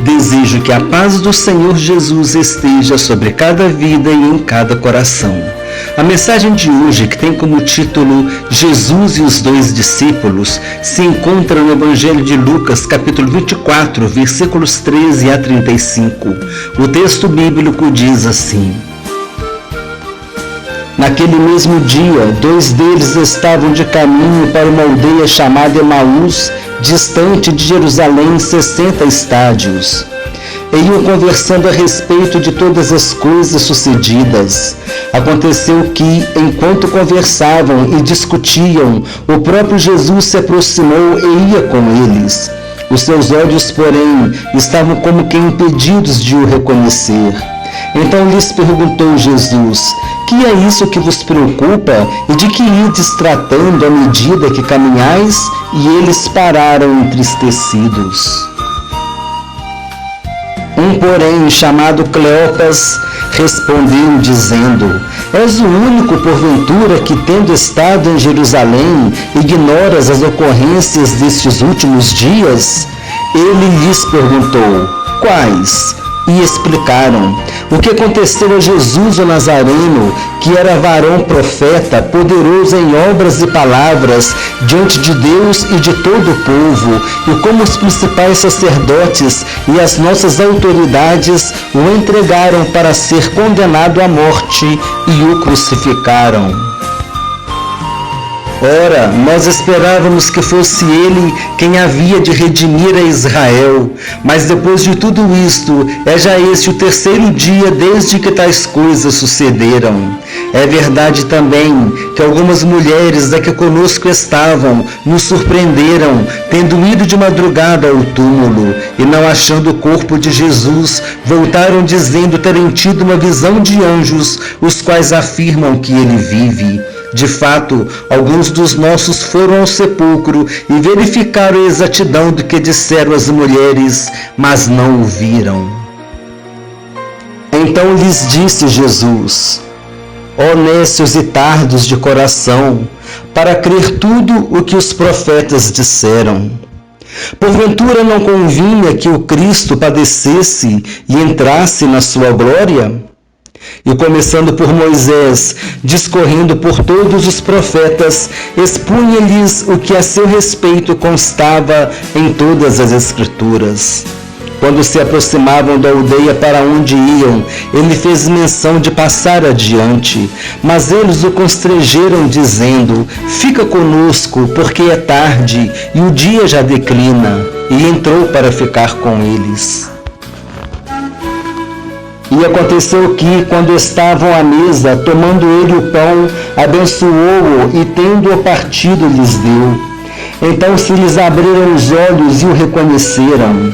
Desejo que a paz do Senhor Jesus esteja sobre cada vida e em cada coração. A mensagem de hoje, que tem como título Jesus e os dois discípulos, se encontra no Evangelho de Lucas, capítulo 24, versículos 13 a 35. O texto bíblico diz assim: Naquele mesmo dia, 2 deles estavam de caminho para uma aldeia chamada Emaús, distante de Jerusalém 60 estádios. E iam conversando a respeito de todas as coisas sucedidas. Aconteceu que, enquanto conversavam e discutiam, o próprio Jesus se aproximou e ia com eles. Os seus olhos, porém, estavam como que impedidos de o reconhecer. Então lhes perguntou Jesus: Que é isso que vos preocupa e de que ides tratando à medida que caminhais? E eles pararam entristecidos. Um, porém, chamado Cleopas, respondeu dizendo: És o único, porventura, que, tendo estado em Jerusalém, ignoras as ocorrências destes últimos dias? Ele lhes perguntou: Quais? E explicaram o que aconteceu a Jesus o Nazareno, que era varão profeta, poderoso em obras e palavras diante de Deus e de todo o povo, e como os principais sacerdotes e as nossas autoridades o entregaram para ser condenado à morte e o crucificaram. Ora, nós esperávamos que fosse ele quem havia de redimir a Israel, mas depois de tudo isto, é já este o 3º dia desde que tais coisas sucederam. É verdade também que algumas mulheres da que conosco estavam nos surpreenderam, tendo ido de madrugada ao túmulo, e não achando o corpo de Jesus, voltaram dizendo terem tido uma visão de anjos, os quais afirmam que ele vive. De fato, alguns dos nossos foram ao sepulcro e verificaram a exatidão do que disseram as mulheres, mas não o viram. Então lhes disse Jesus: Ó nécios e tardos de coração, para crer tudo o que os profetas disseram. Porventura não convinha que o Cristo padecesse e entrasse na sua glória? E começando por Moisés, discorrendo por todos os profetas, expunha-lhes o que a seu respeito constava em todas as Escrituras. Quando se aproximavam da aldeia para onde iam, ele fez menção de passar adiante, mas eles o constrangeram, dizendo: Fica conosco, porque é tarde e o dia já declina. E entrou para ficar com eles. E aconteceu que, quando estavam à mesa, tomando ele o pão, abençoou-o e, tendo-o partido, lhes deu. Então se lhes abriram os olhos e o reconheceram.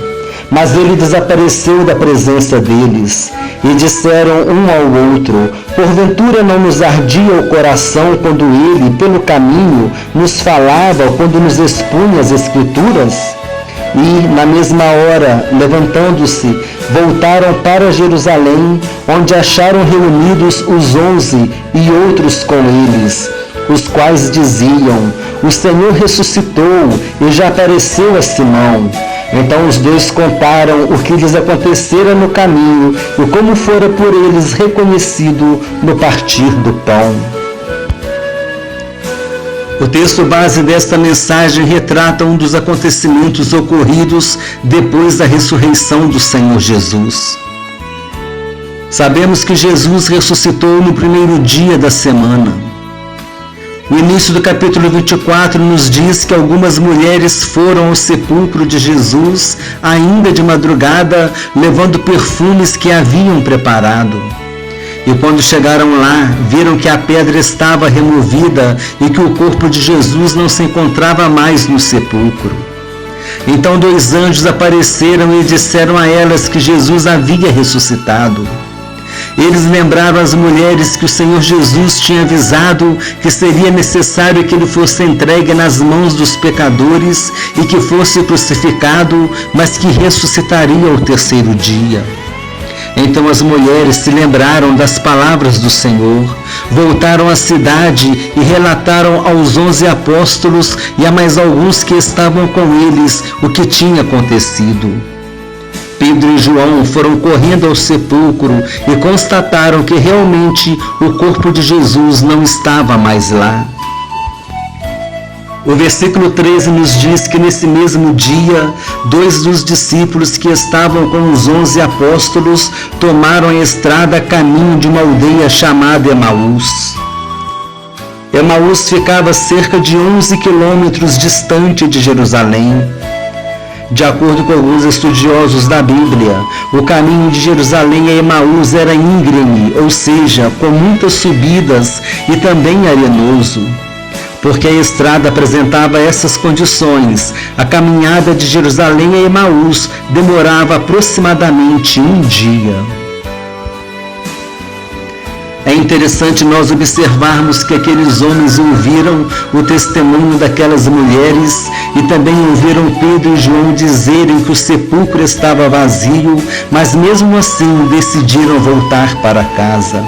Mas ele desapareceu da presença deles. E disseram um ao outro: Porventura não nos ardia o coração quando ele, pelo caminho, nos falava, quando nos expunha as Escrituras? E, na mesma hora, levantando-se, voltaram para Jerusalém, onde acharam reunidos os 11 e outros com eles, os quais diziam: O Senhor ressuscitou e já apareceu a Simão. Então os dois contaram o que lhes acontecera no caminho e como fora por eles reconhecido no partir do pão. O texto base desta mensagem retrata um dos acontecimentos ocorridos depois da ressurreição do Senhor Jesus. Sabemos que Jesus ressuscitou no primeiro dia da semana. O início do capítulo 24 nos diz que algumas mulheres foram ao sepulcro de Jesus, ainda de madrugada, levando perfumes que haviam preparado. E quando chegaram lá, viram que a pedra estava removida e que o corpo de Jesus não se encontrava mais no sepulcro. Então 2 anjos apareceram e disseram a elas que Jesus havia ressuscitado. Eles lembraram as mulheres que o Senhor Jesus tinha avisado que seria necessário que ele fosse entregue nas mãos dos pecadores e que fosse crucificado, mas que ressuscitaria ao 3º dia. Então as mulheres se lembraram das palavras do Senhor, voltaram à cidade e relataram aos 11 apóstolos e a mais alguns que estavam com eles o que tinha acontecido. Pedro e João foram correndo ao sepulcro e constataram que realmente o corpo de Jesus não estava mais lá. O versículo 13 nos diz que nesse mesmo dia, 2 dos discípulos que estavam com os 11 apóstolos tomaram a estrada a caminho de uma aldeia chamada Emaús. Emaús ficava cerca de 11 quilômetros distante de Jerusalém. De acordo com alguns estudiosos da Bíblia, o caminho de Jerusalém a Emaús era íngreme, ou seja, com muitas subidas e também arenoso. Porque a estrada apresentava essas condições, a caminhada de Jerusalém a Emaús demorava aproximadamente um dia. É interessante nós observarmos que aqueles homens ouviram o testemunho daquelas mulheres e também ouviram Pedro e João dizerem que o sepulcro estava vazio, mas mesmo assim decidiram voltar para casa.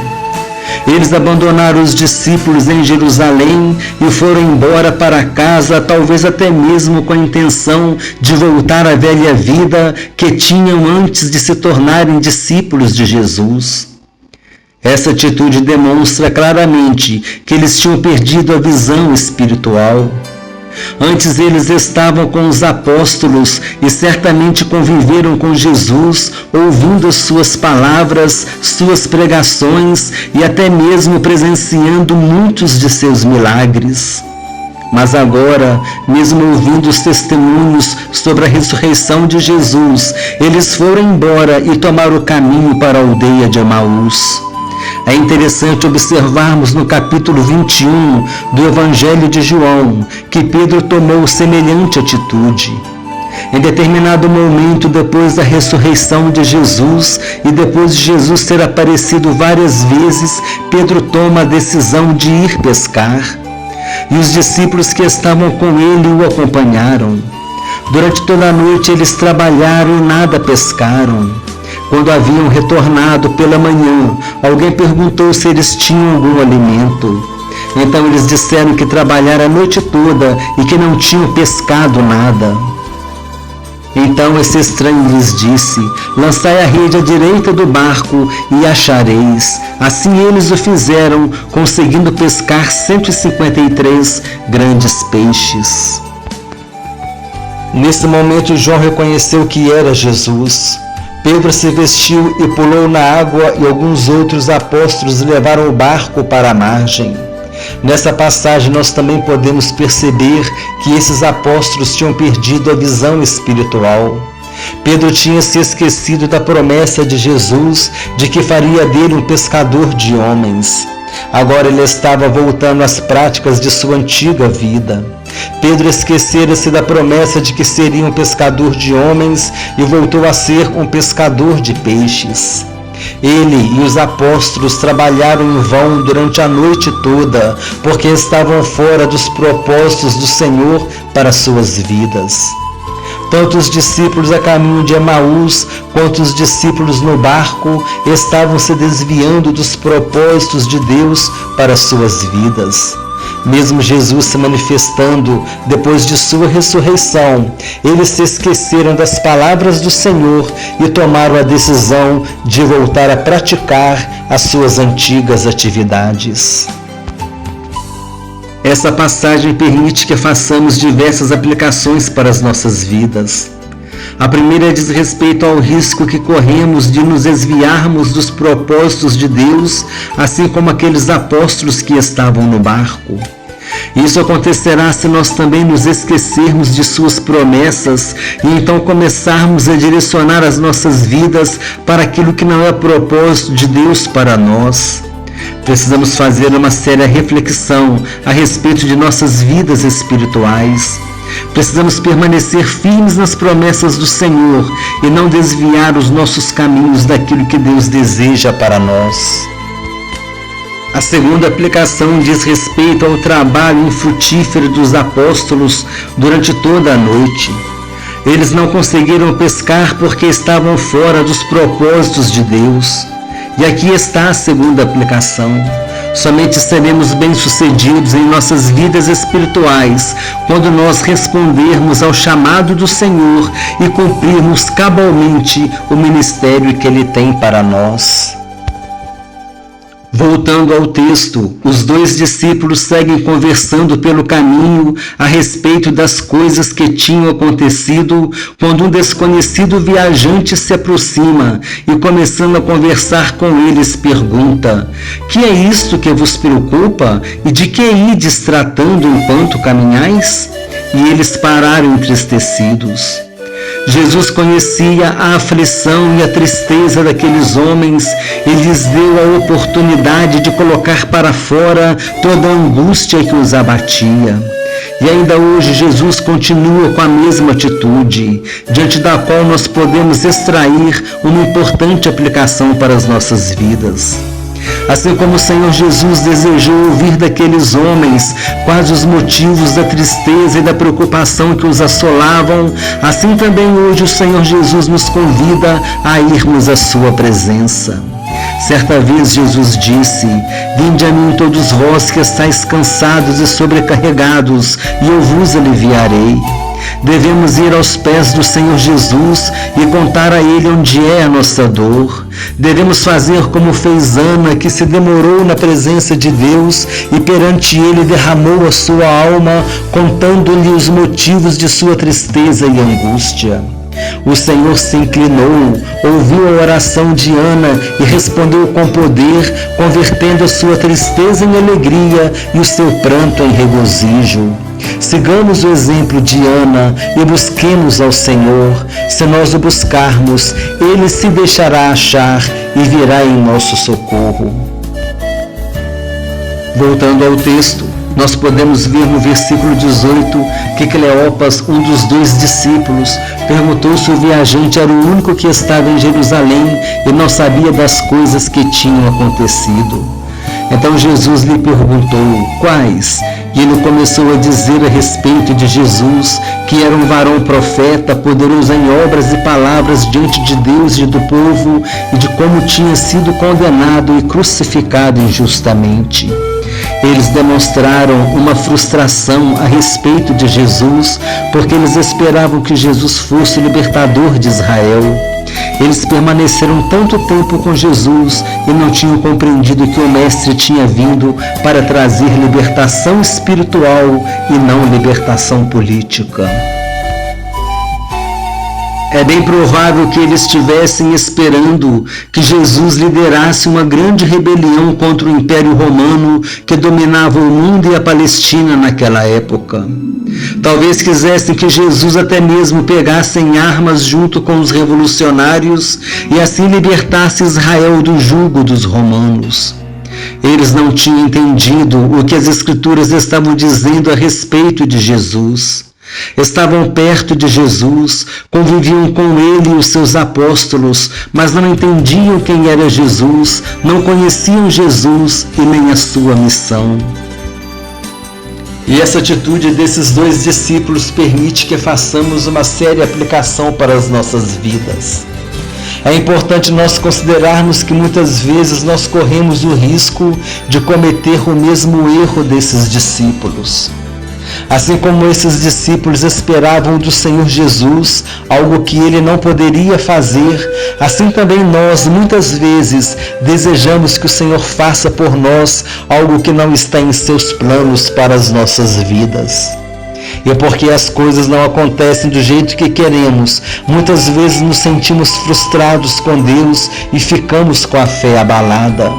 Eles abandonaram os discípulos em Jerusalém e foram embora para casa, talvez até mesmo com a intenção de voltar à velha vida que tinham antes de se tornarem discípulos de Jesus. Essa atitude demonstra claramente que eles tinham perdido a visão espiritual. Antes eles estavam com os apóstolos e certamente conviveram com Jesus, ouvindo as suas palavras, suas pregações e até mesmo presenciando muitos de seus milagres. Mas agora, mesmo ouvindo os testemunhos sobre a ressurreição de Jesus, eles foram embora e tomaram o caminho para a aldeia de Emaús. É interessante observarmos no capítulo 21 do Evangelho de João que Pedro tomou semelhante atitude. Em determinado momento, depois da ressurreição de Jesus e depois de Jesus ter aparecido várias vezes, Pedro toma a decisão de ir pescar. E os discípulos que estavam com ele o acompanharam. Durante toda a noite eles trabalharam e nada pescaram. Quando haviam retornado pela manhã, alguém perguntou se eles tinham algum alimento. Então eles disseram que trabalharam a noite toda e que não tinham pescado nada. Então esse estranho lhes disse: lançai a rede à direita do barco e achareis. Assim eles o fizeram, conseguindo pescar 153 grandes peixes. Nesse momento João reconheceu que era Jesus. Pedro se vestiu e pulou na água e alguns outros apóstolos levaram o barco para a margem. Nessa passagem nós também podemos perceber que esses apóstolos tinham perdido a visão espiritual. Pedro tinha se esquecido da promessa de Jesus de que faria dele um pescador de homens. Agora ele estava voltando às práticas de sua antiga vida. Pedro esquecera-se da promessa de que seria um pescador de homens e voltou a ser um pescador de peixes. Ele e os apóstolos trabalharam em vão durante a noite toda, porque estavam fora dos propósitos do Senhor para suas vidas. Tanto os discípulos a caminho de Emaús, quanto os discípulos no barco estavam se desviando dos propósitos de Deus para suas vidas. Mesmo Jesus se manifestando depois de sua ressurreição, eles se esqueceram das palavras do Senhor e tomaram a decisão de voltar a praticar as suas antigas atividades. Essa passagem permite que façamos diversas aplicações para as nossas vidas. A primeira diz respeito ao risco que corremos de nos desviarmos dos propósitos de Deus, assim como aqueles apóstolos que estavam no barco. Isso acontecerá se nós também nos esquecermos de suas promessas e então começarmos a direcionar as nossas vidas para aquilo que não é propósito de Deus para nós. Precisamos fazer uma séria reflexão a respeito de nossas vidas espirituais. Precisamos permanecer firmes nas promessas do Senhor e não desviar os nossos caminhos daquilo que Deus deseja para nós. A segunda aplicação diz respeito ao trabalho infrutífero dos apóstolos durante toda a noite. Eles não conseguiram pescar porque estavam fora dos propósitos de Deus. E aqui está a segunda aplicação. Somente seremos bem-sucedidos em nossas vidas espirituais quando nós respondermos ao chamado do Senhor e cumprirmos cabalmente o ministério que Ele tem para nós. Voltando ao texto, os dois discípulos seguem conversando pelo caminho a respeito das coisas que tinham acontecido quando um desconhecido viajante se aproxima e, começando a conversar com eles, pergunta: "Que é isto que vos preocupa e de que ides tratando enquanto caminhais?" E eles pararam entristecidos. Jesus conhecia a aflição e a tristeza daqueles homens e lhes deu a oportunidade de colocar para fora toda a angústia que os abatia. E ainda hoje Jesus continua com a mesma atitude, diante da qual nós podemos extrair uma importante aplicação para as nossas vidas. Assim como o Senhor Jesus desejou ouvir daqueles homens quais os motivos da tristeza e da preocupação que os assolavam, assim também hoje o Senhor Jesus nos convida a irmos à sua presença. Certa vez Jesus disse: "Vinde a mim todos vós que estáis cansados e sobrecarregados, e eu vos aliviarei." Devemos ir aos pés do Senhor Jesus e contar a Ele onde é a nossa dor. Devemos fazer como fez Ana, que se demorou na presença de Deus e perante Ele derramou a sua alma, contando-lhe os motivos de sua tristeza e angústia. O Senhor se inclinou, ouviu a oração de Ana e respondeu com poder, convertendo a sua tristeza em alegria e o seu pranto em regozijo. Sigamos o exemplo de Ana e busquemos ao Senhor. Se nós o buscarmos, Ele se deixará achar e virá em nosso socorro. Voltando ao texto, nós podemos ver no versículo 18 que Cleopas, um dos dois discípulos, perguntou se o viajante era o único que estava em Jerusalém e não sabia das coisas que tinham acontecido. Então Jesus lhe perguntou: "Quais?" E ele começou a dizer a respeito de Jesus, que era um varão profeta, poderoso em obras e palavras diante de Deus e do povo, e de como tinha sido condenado e crucificado injustamente. Eles demonstraram uma frustração a respeito de Jesus, porque eles esperavam que Jesus fosse o libertador de Israel. Eles permaneceram tanto tempo com Jesus e não tinham compreendido que o Mestre tinha vindo para trazer libertação espiritual e não libertação política. É bem provável que eles estivessem esperando que Jesus liderasse uma grande rebelião contra o Império Romano que dominava o mundo e a Palestina naquela época. Talvez quisessem que Jesus até mesmo pegasse em armas junto com os revolucionários e assim libertasse Israel do jugo dos romanos. Eles não tinham entendido o que as Escrituras estavam dizendo a respeito de Jesus. Estavam perto de Jesus, conviviam com ele e os seus apóstolos, mas não entendiam quem era Jesus, não conheciam Jesus e nem a sua missão. E essa atitude desses dois discípulos permite que façamos uma séria aplicação para as nossas vidas. É importante nós considerarmos que muitas vezes nós corremos o risco de cometer o mesmo erro desses discípulos. Assim como esses discípulos esperavam do Senhor Jesus algo que ele não poderia fazer, assim também nós muitas vezes desejamos que o Senhor faça por nós algo que não está em seus planos para as nossas vidas. E porque as coisas não acontecem do jeito que queremos, muitas vezes nos sentimos frustrados com Deus e ficamos com a fé abalada.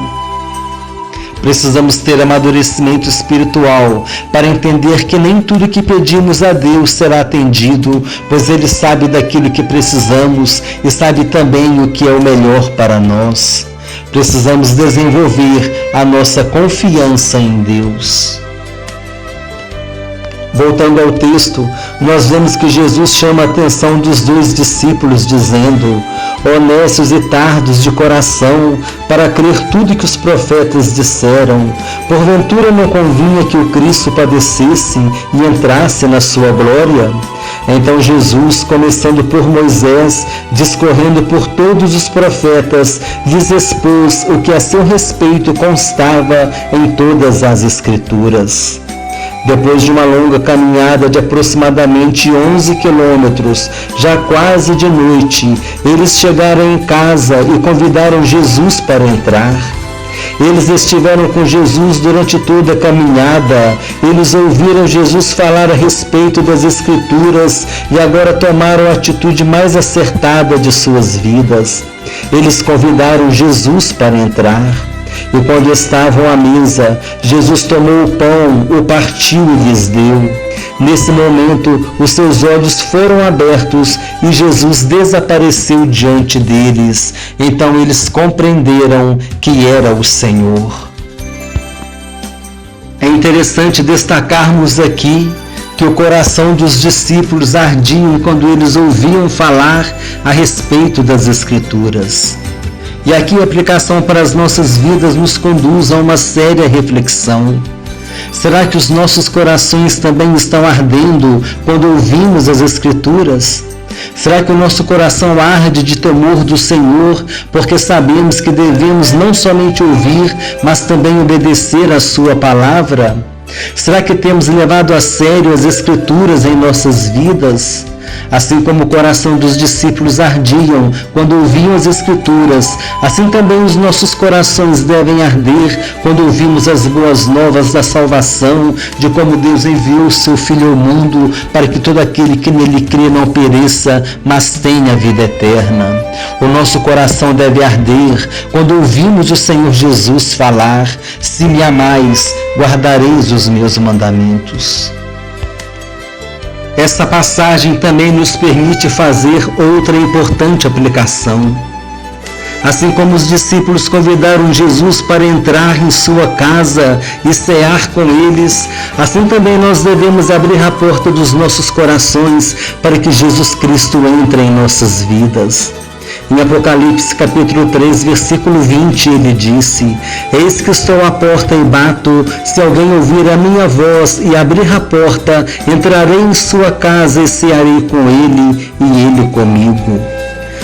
Precisamos ter amadurecimento espiritual para entender que nem tudo que pedimos a Deus será atendido, pois Ele sabe daquilo que precisamos e sabe também o que é o melhor para nós. Precisamos desenvolver a nossa confiança em Deus. Voltando ao texto, nós vemos que Jesus chama a atenção dos dois discípulos, dizendo: honestos e tardos de coração, para crer tudo que os profetas disseram. Porventura não convinha que o Cristo padecesse e entrasse na sua glória? Então Jesus, começando por Moisés, discorrendo por todos os profetas, lhes expôs o que a seu respeito constava em todas as Escrituras. Depois de uma longa caminhada de aproximadamente 11 quilômetros, já quase de noite, eles chegaram em casa e convidaram Jesus para entrar. Eles estiveram com Jesus durante toda a caminhada, eles ouviram Jesus falar a respeito das Escrituras e agora tomaram a atitude mais acertada de suas vidas. Eles convidaram Jesus para entrar. E quando estavam à mesa, Jesus tomou o pão, o partiu e lhes deu. Nesse momento, os seus olhos foram abertos e Jesus desapareceu diante deles. Então eles compreenderam que era o Senhor. É interessante destacarmos aqui que o coração dos discípulos ardia quando eles ouviam falar a respeito das Escrituras. E aqui a aplicação para as nossas vidas nos conduz a uma séria reflexão. Será que os nossos corações também estão ardendo quando ouvimos as Escrituras? Será que o nosso coração arde de temor do Senhor, porque sabemos que devemos não somente ouvir, mas também obedecer à Sua palavra? Será que temos levado a sério as Escrituras em nossas vidas? Assim como o coração dos discípulos ardiam quando ouviam as Escrituras, assim também os nossos corações devem arder quando ouvimos as boas novas da salvação, de como Deus enviou o seu Filho ao mundo para que todo aquele que nele crê não pereça, mas tenha vida eterna. O nosso coração deve arder quando ouvimos o Senhor Jesus falar: se me amais, guardareis os meus mandamentos. Essa passagem também nos permite fazer outra importante aplicação. Assim como os discípulos convidaram Jesus para entrar em sua casa e cear com eles, assim também nós devemos abrir a porta dos nossos corações para que Jesus Cristo entre em nossas vidas. Em Apocalipse capítulo 3, versículo 20, ele disse: eis que estou à porta e bato, se alguém ouvir a minha voz e abrir a porta, entrarei em sua casa e cearei com ele e ele comigo.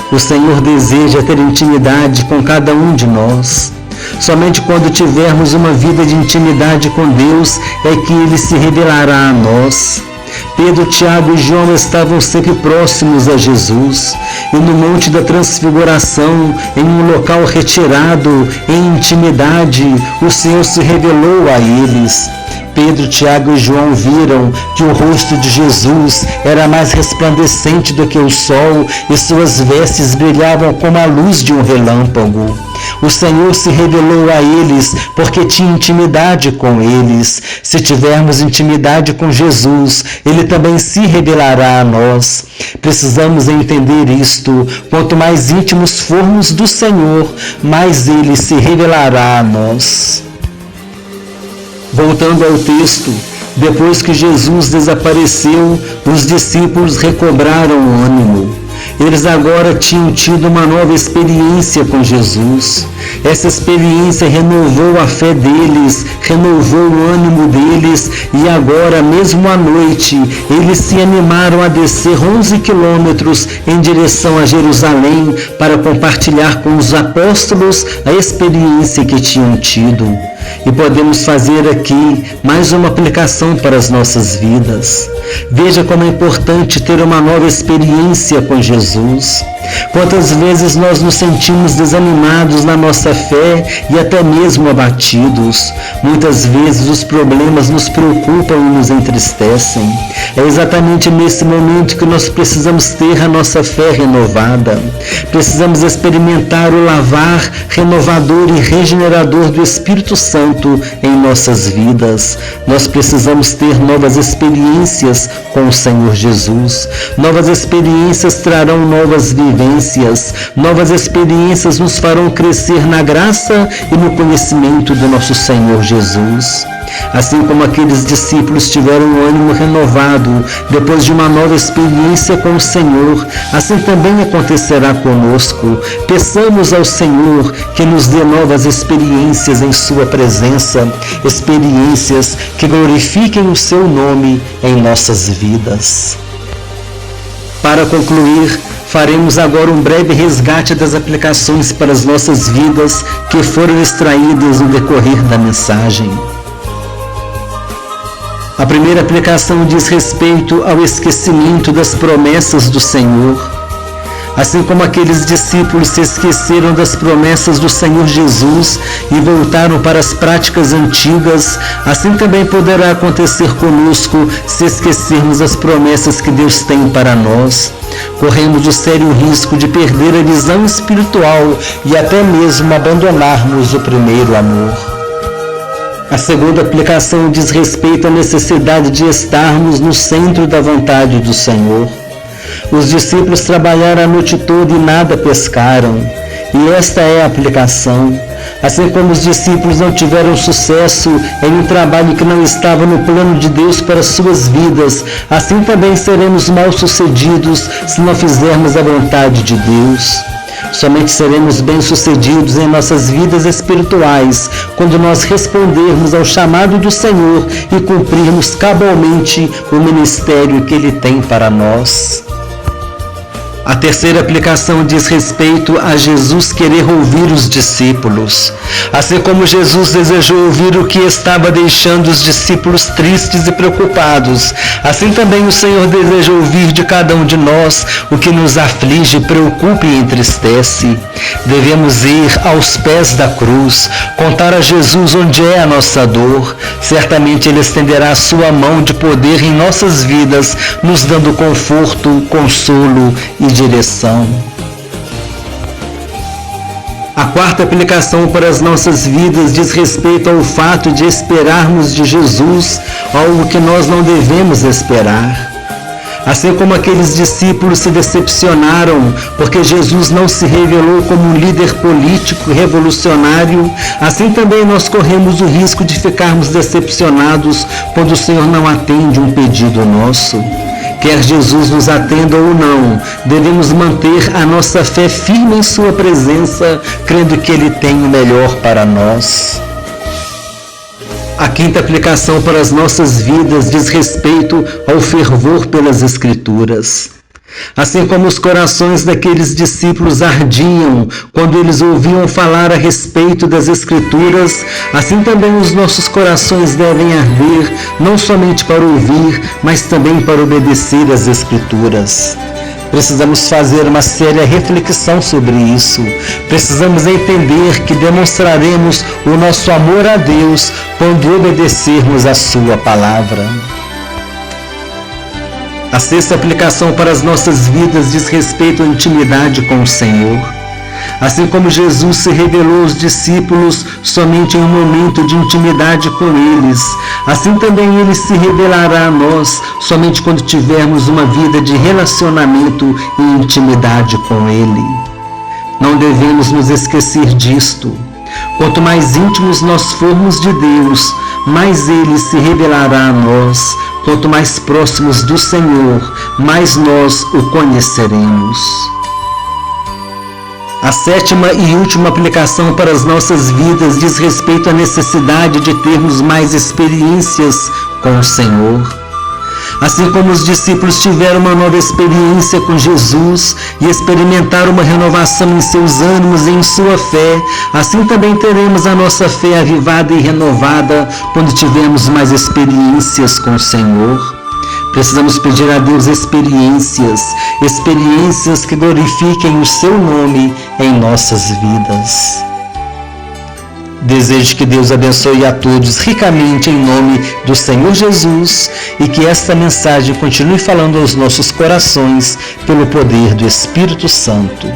O Senhor deseja ter intimidade com cada um de nós. Somente quando tivermos uma vida de intimidade com Deus é que Ele se revelará a nós. Pedro, Tiago e João estavam sempre próximos a Jesus, e no Monte da Transfiguração, em um local retirado, em intimidade, o Senhor se revelou a eles. Pedro, Tiago e João viram que o rosto de Jesus era mais resplandecente do que o sol e suas vestes brilhavam como a luz de um relâmpago. O Senhor se revelou a eles porque tinha intimidade com eles. Se tivermos intimidade com Jesus, Ele também se revelará a nós. Precisamos entender isto. Quanto mais íntimos formos do Senhor, mais Ele se revelará a nós. Voltando ao texto, depois que Jesus desapareceu, os discípulos recobraram o ânimo. Eles agora tinham tido uma nova experiência com Jesus. Essa experiência renovou a fé deles, renovou o ânimo deles e agora, mesmo à noite, eles se animaram a descer 11 quilômetros em direção a Jerusalém para compartilhar com os apóstolos a experiência que tinham tido. E podemos fazer aqui mais uma aplicação para as nossas vidas. Veja como é importante ter uma nova experiência com Jesus. Quantas vezes nós nos sentimos desanimados na nossa fé e até mesmo abatidos. Muitas vezes os problemas nos preocupam e nos entristecem. É exatamente nesse momento que nós precisamos ter a nossa fé renovada. Precisamos experimentar o lavar renovador e regenerador do Espírito Santo em nossas vidas. Nós precisamos ter novas experiências com o Senhor Jesus. Novas experiências trarão novas vivências. Novas experiências nos farão crescer na graça e no conhecimento do nosso Senhor Jesus. Assim como aqueles discípulos tiveram um ânimo renovado depois de uma nova experiência com o Senhor, assim também acontecerá conosco. Peçamos ao Senhor que nos dê novas experiências em Sua presença, experiências que glorifiquem o Seu nome em nossas vidas. Para concluir, faremos agora um breve resgate das aplicações para as nossas vidas que foram extraídas no decorrer da mensagem. A primeira aplicação diz respeito ao esquecimento das promessas do Senhor. Assim como aqueles discípulos se esqueceram das promessas do Senhor Jesus e voltaram para as práticas antigas, assim também poderá acontecer conosco se esquecermos as promessas que Deus tem para nós. Corremos o sério risco de perder a visão espiritual e até mesmo abandonarmos o primeiro amor. A segunda aplicação diz respeito à necessidade de estarmos no centro da vontade do Senhor. Os discípulos trabalharam a noite toda e nada pescaram, e esta é a aplicação. Assim como os discípulos não tiveram sucesso em um trabalho que não estava no plano de Deus para suas vidas, assim também seremos mal-sucedidos se não fizermos a vontade de Deus. Somente seremos bem-sucedidos em nossas vidas espirituais quando nós respondermos ao chamado do Senhor e cumprirmos cabalmente o ministério que Ele tem para nós. A terceira aplicação diz respeito a Jesus querer ouvir os discípulos. Assim como Jesus desejou ouvir o que estava deixando os discípulos tristes e preocupados, assim também o Senhor deseja ouvir de cada um de nós o que nos aflige, preocupa e entristece. Devemos ir aos pés da cruz, contar a Jesus onde é a nossa dor. Certamente Ele estenderá a sua mão de poder em nossas vidas, nos dando conforto, consolo e direção. A quarta aplicação para as nossas vidas diz respeito ao fato de esperarmos de Jesus algo que nós não devemos esperar. Assim como aqueles discípulos se decepcionaram porque Jesus não se revelou como um líder político revolucionário, assim também nós corremos o risco de ficarmos decepcionados quando o Senhor não atende um pedido nosso. Quer Jesus nos atenda ou não, devemos manter a nossa fé firme em sua presença, crendo que Ele tem o melhor para nós. A quinta aplicação para as nossas vidas diz respeito ao fervor pelas Escrituras. Assim como os corações daqueles discípulos ardiam quando eles ouviam falar a respeito das Escrituras, assim também os nossos corações devem arder, não somente para ouvir, mas também para obedecer às Escrituras. Precisamos fazer uma séria reflexão sobre isso. Precisamos entender que demonstraremos o nosso amor a Deus quando obedecermos a sua palavra. A sexta aplicação para as nossas vidas diz respeito à intimidade com o Senhor. Assim como Jesus se revelou aos discípulos somente em um momento de intimidade com eles, assim também Ele se revelará a nós somente quando tivermos uma vida de relacionamento e intimidade com Ele. Não devemos nos esquecer disto. Quanto mais íntimos nós formos de Deus, mais Ele se revelará a nós. Quanto mais próximos do Senhor, mais nós o conheceremos. A sétima e última aplicação para as nossas vidas diz respeito à necessidade de termos mais experiências com o Senhor. Assim como os discípulos tiveram uma nova experiência com Jesus e experimentaram uma renovação em seus ânimos e em sua fé, assim também teremos a nossa fé avivada e renovada quando tivermos mais experiências com o Senhor. Precisamos pedir a Deus experiências que glorifiquem o seu nome em nossas vidas. Desejo que Deus abençoe a todos ricamente em nome do Senhor Jesus e que esta mensagem continue falando aos nossos corações pelo poder do Espírito Santo.